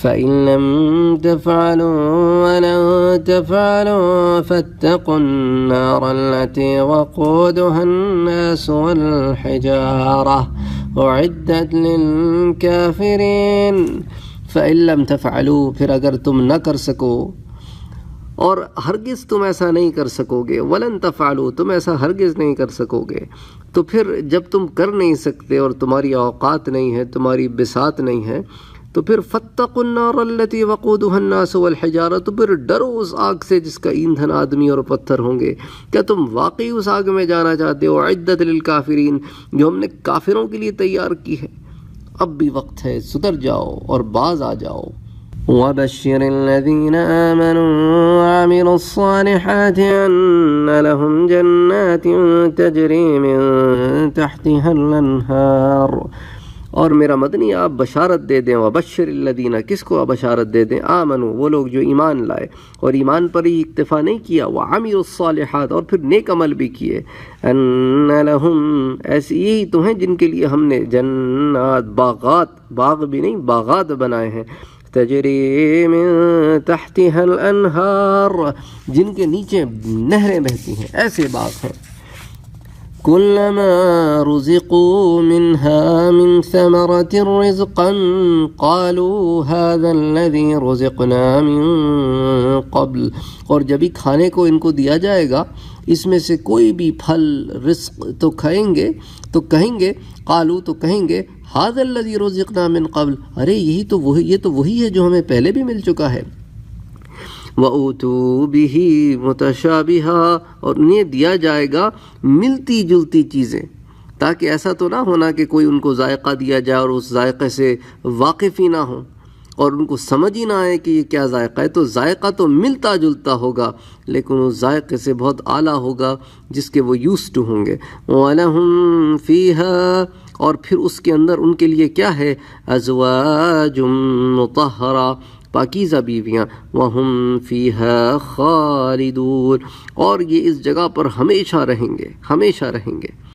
فإن لم تفعلوا ولن تفعلوا فاتقوا النار التي وقودها الناس والحجارة أعدت للكافرين. فإن لم تفعلوا، پھر اگر تم نہ کر سکو، اور ہرگز تم ایسا نہیں کر سکو گے، ولن تفعلوا، تم ایسا ہرگز نہیں کر سکو گے، تو پھر جب تم کر نہیں سکتے اور تمہاری اوقات نہیں ہے، تمہاری بساط نہیں ہے، تو پھر فاتقوا النار التي وقودها الناس والحجارة، تو پھر ڈرو اس آگ سے جس کا ایندھن آدمی اور پتھر ہوں گے. کیا تم واقعی اس آگ میں جانا چاہتے ہو؟ اعدت للکافرین، جو ہم نے کافروں کے لیے تیار کی ہے. اب بھی وقت ہے، سدھر جاؤ اور باز آ جاؤ. وَبَشِّرِ الَّذِينَ آمَنُوا وَعَمِلُوا الصَّالِحَاتِ أَنَّ لَهُمْ جَنَّاتٍ تَجْرِي مِن تَحْتِهَا الْأَنْهَارُ. اور میرا مدنی آپ بشارت دے دیں. وَبَشِّرِ الَّذِينَ، کس کو بشارت دے دیں؟ آمنوا، وہ لوگ جو ایمان لائے اور ایمان پر ہی اکتفا نہیں کیا، وَعَمِلُوا الصَّالِحَاتِ، اور پھر نیک عمل بھی کیے. أَنَّ لَهُمْ، ایسی یہی تو ہیں جن کے لیے ہم نے جنات، باغات، باغ بھی نہیں باغات بنائے ہیں، تجری من تحتها الانہار، جن کے نیچے نہریں بہتی ہیں، ایسے باغ ہیں. کلما رزقوا منها من ثمرة رزقا قالوا هذا الذي رزقنا من قبل، اور جب ہی کھانے کو ان کو دیا جائے گا اس میں سے کوئی بھی پھل رزق تو کھائیں گے تو کہیں گے، قالوا تو کہیں گے، هذا الذي رزقنا من قبل، ارے یہ تو وہی ہے جو ہمیں پہلے بھی مل چکا ہے. وَأُوتُوا بِهِ مُتَشَابِهًا، اور انہیں دیا جائے گا ملتی جلتی چیزیں، تاکہ ایسا تو نہ ہونا کہ کوئی ان کو ذائقہ دیا جائے اور اس ذائقے سے واقف ہی نہ ہوں اور ان کو سمجھ ہی نہ آئے کہ یہ کیا ذائقہ ہے. تو ذائقہ تو ملتا جلتا ہوگا لیکن اس ذائقے سے بہت اعلیٰ ہوگا جس کے وہ یوزڈ ہوں گے. وَلَهُمْ فِيهَا، اور پھر اس کے اندر ان کے لیے کیا ہے؟ ازواج مطہرہ، پاکیزہ بیویاں. وَهُمْ فِيهَا خَالِدُونَ، اور یہ اس جگہ پر ہمیشہ رہیں گے، ہمیشہ رہیں گے.